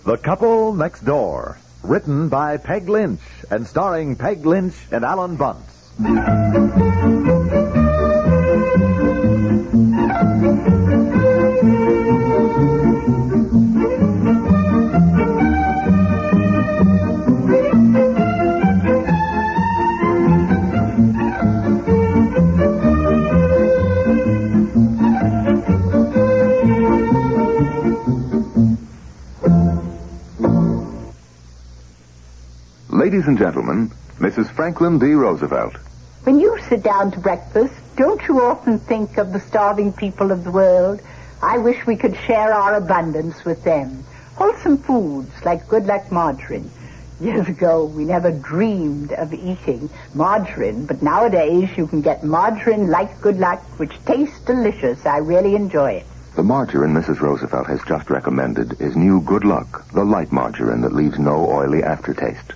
The Couple Next Door, written by Peg Lynch and starring Peg Lynch and Ethel and Bunce. Ladies and gentlemen, Mrs. Franklin D. Roosevelt. When you sit down to breakfast, don't you often think of the starving people of the world? I wish we could share our abundance with them. Wholesome foods like Good Luck margarine. Years ago, we never dreamed of eating margarine, but nowadays you can get margarine like Good Luck, which tastes delicious. I really enjoy it. The margarine Mrs. Roosevelt has just recommended is new Good Luck, the light margarine that leaves no oily aftertaste.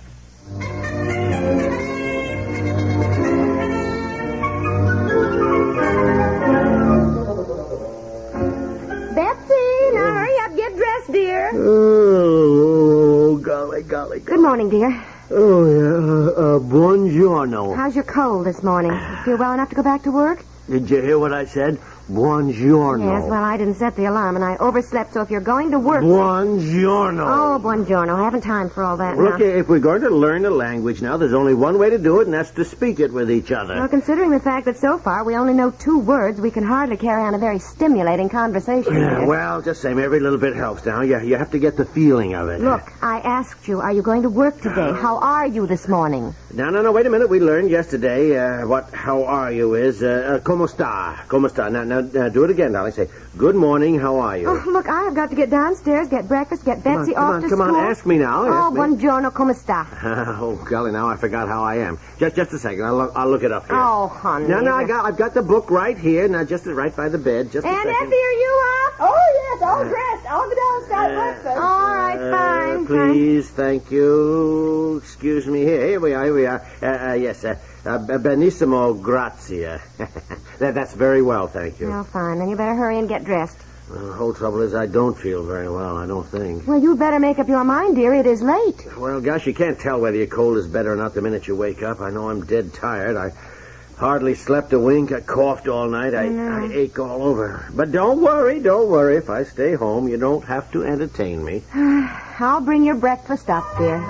Oh, golly. Good morning, dear. Oh, yeah. Buongiorno. How's your cold this morning? You feel well enough to go back to work? Did you hear what I said? Buongiorno. Yes, well, I didn't set the alarm, and I overslept, so if you're going to work... Buongiorno. Oh, buongiorno. I haven't time for all that Look, now. if we're going to learn the language now, there's only one way to do it, and that's to speak it with each other. Well, considering the fact that so far we only know 2 words, we can hardly carry on a very stimulating conversation. Yeah, well, just same. Every little bit helps now. You have to get the feeling of it. Look, I asked you, are you going to work today? How are you this morning? No, wait a minute. We learned yesterday what how are you is. Como sta? Now, do it again, darling. Say, good morning, how are you? Oh, look, I have got to get downstairs, get breakfast, get Betsy off to school. Come on, ask me now. Oh, buongiorno, come sta? Oh, golly, now I forgot how I am. Just a second. I'll look it up here. Oh, honey. No, I've got the book right here. Now, just right by the bed. Just a second. Aunt Effie, are you up? Oh, yes, all dressed. I'll go down and start breakfast. All right, fine. Please, thank you. Excuse me. Here we are. Yes, benissimo, grazie. That's very well, thank you. Oh, fine. Then you better hurry and get dressed. The whole trouble is I don't feel very well, I don't think. Well, you better make up your mind, dear. It is late. Well, gosh, you can't tell whether your cold is better or not the minute you wake up. I know I'm dead tired. I hardly slept a wink. I coughed all night. I ache all over. But don't worry. If I stay home, you don't have to entertain me. I'll bring your breakfast up, dear.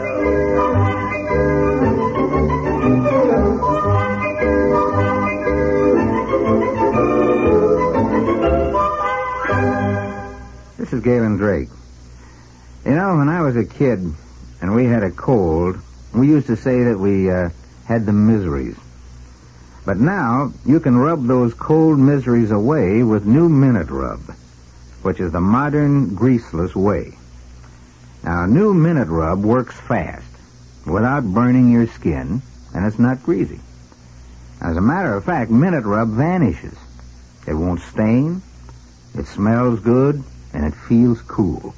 This is Galen Drake. You know, when I was a kid and we had a cold, we used to say that we had the miseries. But now you can rub those cold miseries away with new Minute Rub, which is the modern greaseless way. Now, new Minute Rub works fast, without burning your skin, and it's not greasy. As a matter of fact, Minute Rub vanishes. It won't stain, it smells good, and it feels cool.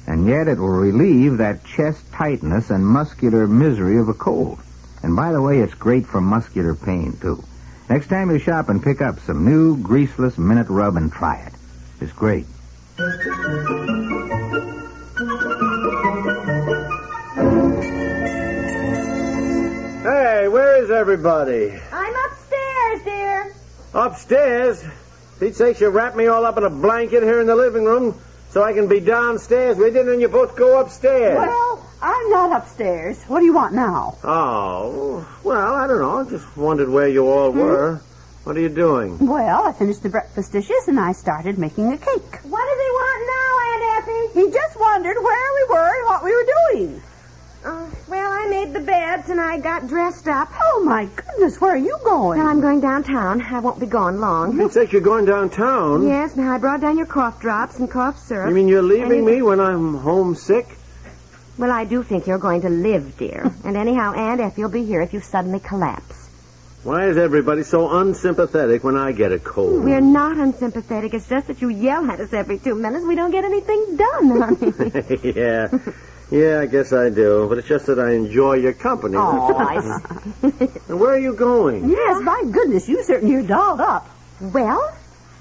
And yet it will relieve that chest tightness and muscular misery of a cold. And by the way, it's great for muscular pain, too. Next time you shop and pick up some new greaseless Minute Rub and try it. It's great. Hey, where is everybody? I'm upstairs, dear. Upstairs? Pete's sakes, you wrap me all up in a blanket here in the living room so I can be downstairs with you, and you both go upstairs. Well, I'm not upstairs. What do you want now? Oh, well, I don't know. I just wondered where you all were. What are you doing? Well, I finished the breakfast dishes, and I started making a cake. What does he want now, Aunt Effie? He just wondered where we were and what we were doing. Well, I made the beds, and I got dressed up. Oh, my goodness, where are you going? Well, I'm going downtown. I won't be gone long. Pete's sakes, you're going downtown? Yes, now I brought down your cough drops and cough syrup. You mean you're leaving me when I'm homesick? Well, I do think you're going to live, dear. And anyhow, Aunt Effie will be here if you suddenly collapse. Why is everybody so unsympathetic when I get a cold? We're not unsympathetic. It's just that you yell at us every 2 minutes. We don't get anything done, honey. Yeah, I guess I do. But it's just that I enjoy your company. Oh, I see. And where are you going? Yes, my goodness, you certainly are dolled up. Well,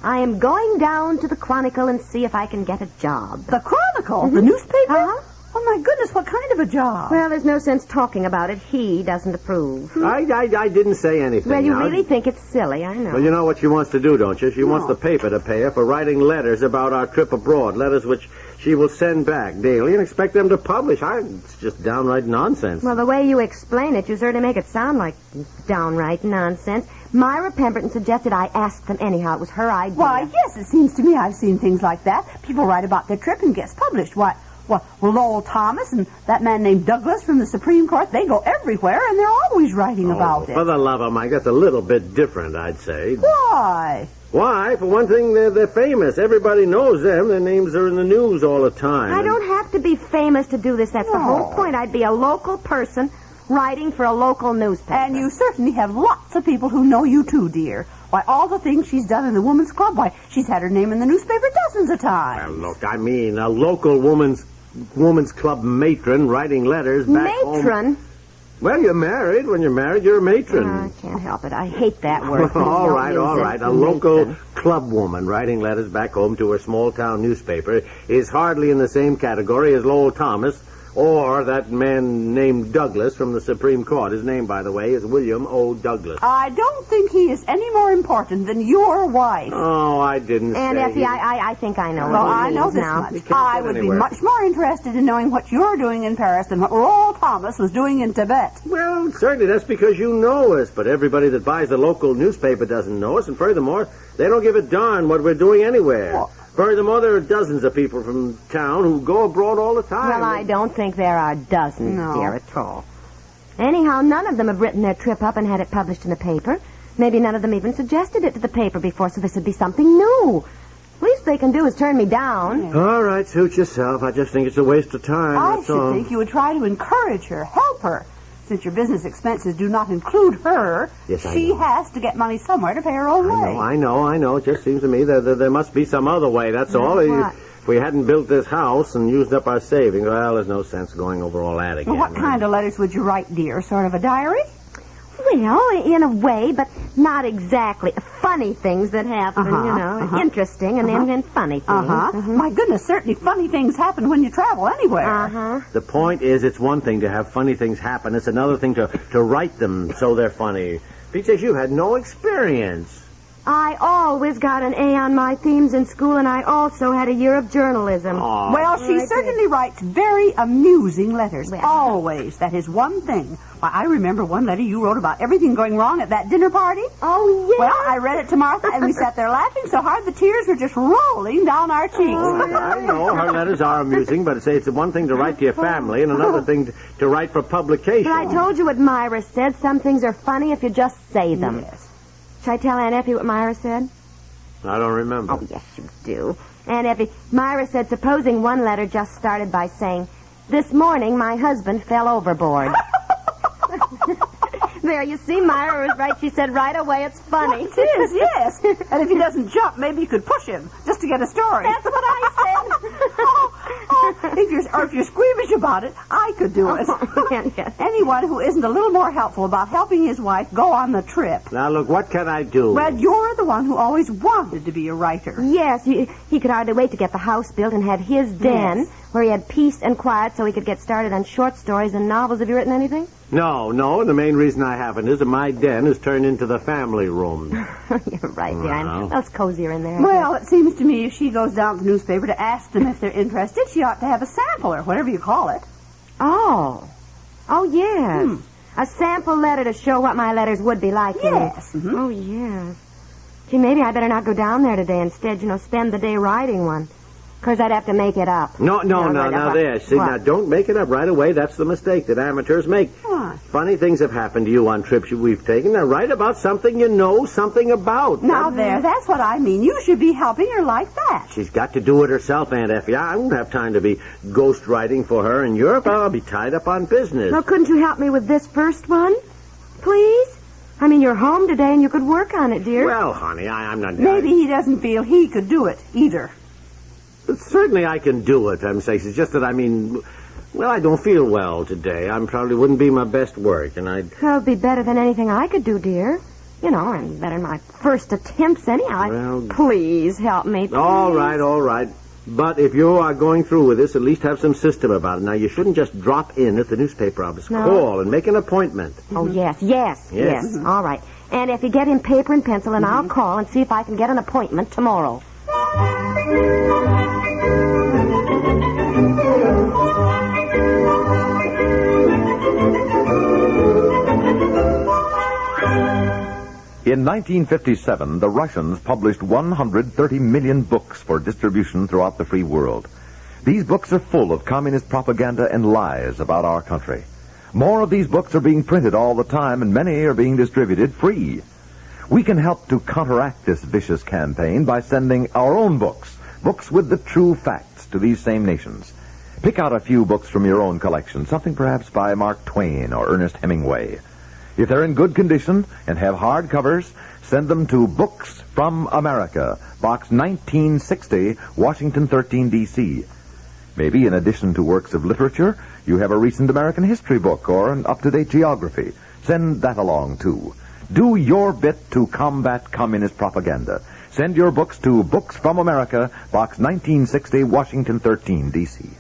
I am going down to the Chronicle and see if I can get a job. The Chronicle? The newspaper? Uh-huh. Oh, my goodness, what kind of a job? Well, there's no sense talking about it. He doesn't approve. I didn't say anything. Well, you now. really think it's silly, I know. Well, you know what she wants to do, don't you? She wants the paper to pay her for writing letters about our trip abroad, letters which she will send back daily and expect them to publish. It's just downright nonsense. Well, the way you explain it, you certainly make it sound like downright nonsense. Myra Pemberton suggested I ask them anyhow. It was her idea. Why, yes, it seems to me I've seen things like that. People write about their trip and gets published. Well, Lowell Thomas and that man named Douglas from the Supreme Court, they go everywhere, and they're always writing about it. For the love of Mike, that's a little bit different, I'd say. Why? Why? For one thing, they're famous. Everybody knows them. Their names are in the news all the time. I don't have to be famous to do this. That's the whole point. I'd be a local person writing for a local newspaper. And you certainly have lots of people who know you, too, dear. Why, all the things she's done in the Women's Club, why, she's had her name in the newspaper dozens of times. Well, look, I mean, a local woman's club matron writing letters back home. Matron? Well, you're married. When you're married, you're a matron. I can't help it. I hate that word. all right. A local club woman writing letters back home to her small-town newspaper is hardly in the same category as Lowell Thomas or that man named Douglas from the Supreme Court. His name, by the way, is William O. Douglas. I don't think he is any more important than your wife. Oh, I didn't and say... Effie, I think I know. Well, I know this now. much. I would be much more interested in knowing what you're doing in Paris than what Lowell Thomas was doing in Tibet. Well, certainly that's because you know us, but everybody that buys the local newspaper doesn't know us, and furthermore, they don't give a darn what we're doing anywhere. Well, furthermore, there are dozens of people from town who go abroad all the time. Well, I don't think there are dozens, dear, at all. Anyhow, none of them have written their trip up and had it published in the paper. Maybe none of them even suggested it to the paper before, so this would be something new. Least they can do is turn me down. Yeah. All right, suit yourself. I just think it's a waste of time. I should think you would try to encourage her, help her. Since your business expenses do not include her, she has to get money somewhere to pay her own way. I know. It just seems to me that there must be some other way, that's all. What? If we hadn't built this house and used up our savings, well, there's no sense going over all that again. Well, what kind of letters would you write, dear? Sort of a diary? Well, in a way, but not exactly. Funny things that happen, Interesting, and then funny things. My goodness, certainly funny things happen when you travel anywhere. The point is, it's one thing to have funny things happen. It's another thing to write them so they're funny. Because you had no experience. I always got an A on my themes in school, and I also had a year of journalism. Aww. Well, she certainly writes very amusing letters. Well, always. That is one thing. Why, I remember one letter you wrote about everything going wrong at that dinner party. Oh, yes. Well, I read it to Martha, and we sat there laughing so hard the tears were just rolling down our cheeks. I know her letters are amusing, but it's one thing to write to your family and another thing to write for publication. But I told you what Myra said. Some things are funny if you just say them. Yes. Shall I tell Aunt Effie what Myra said? I don't remember. Oh, yes, you do. Aunt Effie, Myra said, supposing one letter just started by saying, "This morning my husband fell overboard." There, you see, Myra was right. She said right away it's funny. Well, it is, yes. And if he doesn't jump, maybe you could push him just to get a story. That's what I said. If you're squeamish about it, I could do it. Yes. Anyone who isn't a little more helpful about helping his wife go on the trip. Now, look, what can I do? Well, you're the one who always wanted to be a writer. Yes, he could hardly wait to get the house built and had his den where he had peace and quiet so he could get started on short stories and novels. Have you written anything? No. The main reason I haven't is that my den is turned into the family room. You're right, dear. That's cozier in there. Well, it seems to me if she goes down to the newspaper to ask them if they're interested, she ought to have a sample or whatever you call it. Oh, yes. A sample letter to show what my letters would be like. Yes. Oh, yes. Gee, maybe I better not go down there today. Instead, spend the day writing one. Because I'd have to make it up. No, there. See, now, don't make it up right away. That's the mistake that amateurs make. What? Funny things have happened to you on trips we've taken. Now, write about something you know something about. Now, that's what I mean. You should be helping her like that. She's got to do it herself, Aunt Effie. I won't have time to be ghost writing for her in Europe. I'll be tied up on business. Well, couldn't you help me with this first one? Please? I mean, you're home today and you could work on it, dear. Well, honey, I'm not... Maybe he doesn't feel he could do it, either. Certainly I can do it, I'm saying. It's just that, I don't feel well today. I probably wouldn't be my best work, and I'd... Well, it'd be better than anything I could do, dear. And better than my first attempts anyhow. Well... Please help me. Please. All right. But if you are going through with this, at least have some system about it. Now, you shouldn't just drop in at the newspaper office. No. Call and make an appointment. Oh, yes. All right. And if you get in paper and pencil, and I'll call and see if I can get an appointment tomorrow. In 1957, the Russians published 130 million books for distribution throughout the free world. These books are full of communist propaganda and lies about our country. More of these books are being printed all the time, and many are being distributed free. We can help to counteract this vicious campaign by sending our own books with the true facts to these same nations. Pick out a few books from your own collection, something perhaps by Mark Twain or Ernest Hemingway. If they're in good condition and have hard covers, send them to Books from America, Box 1960, Washington 13, D.C. Maybe in addition to works of literature, you have a recent American history book or an up-to-date geography. Send that along, too. Do your bit to combat communist propaganda. Send your books to Books from America, Box 1960, Washington 13, D.C.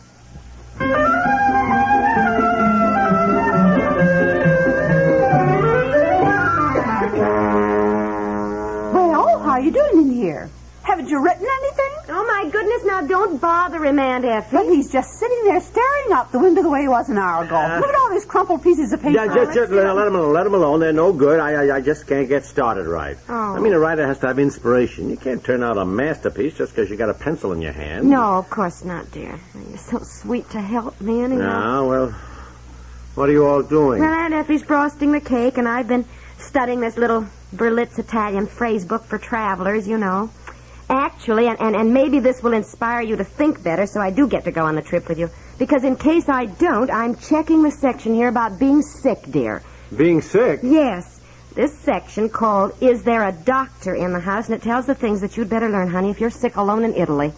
How are you doing in here? Haven't you written anything? Oh, my goodness, now don't bother him, Aunt Effie. But he's just sitting there staring out the window the way he was an hour ago. Look at all these crumpled pieces of paper. Yeah, just let him alone. Let him alone. They're no good. I just can't get started right. Oh. I mean, a writer has to have inspiration. You can't turn out a masterpiece just because you got a pencil in your hand. No, of course not, dear. You're so sweet to help me, anyhow. No, well, what are you all doing? Well, Aunt Effie's frosting the cake, and I've been studying this little Berlitz Italian phrase book for travelers, you know. Actually, and maybe this will inspire you to think better, so I do get to go on the trip with you. Because in case I don't, I'm checking the section here about being sick, dear. Being sick? Yes. This section called Is There a Doctor in the House? And it tells the things that you'd better learn, honey, if you're sick alone in Italy.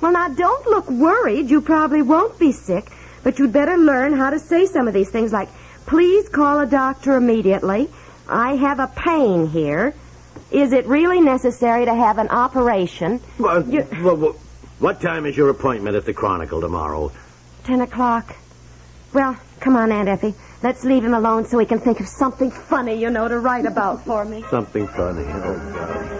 Well, now, don't look worried. You probably won't be sick. But you'd better learn how to say some of these things like, please call a doctor immediately. I have a pain here. Is it really necessary to have an operation? Well, what time is your appointment at the Chronicle tomorrow? 10 o'clock. Well, come on, Aunt Effie. Let's leave him alone so he can think of something funny, you know, to write about for me. Something funny. Oh, God.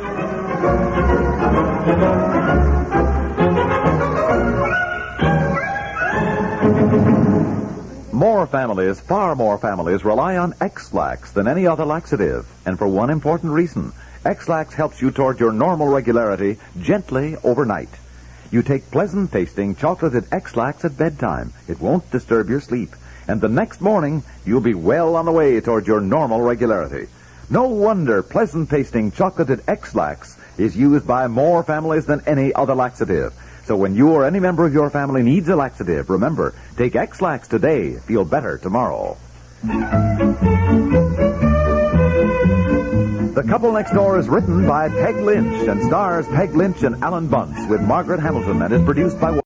Far more families rely on X-Lax than any other laxative. And for one important reason. X-Lax helps you toward your normal regularity gently overnight. You take pleasant-tasting chocolated X-Lax at bedtime. It won't disturb your sleep. And the next morning, you'll be well on the way toward your normal regularity. No wonder pleasant-tasting chocolated X-Lax is used by more families than any other laxative. So when you or any member of your family needs a laxative, remember, take X-Lax today. Feel better tomorrow. The Couple Next Door is written by Peg Lynch and stars Peg Lynch and Ethel and Bunce with Margaret Hamilton and is produced by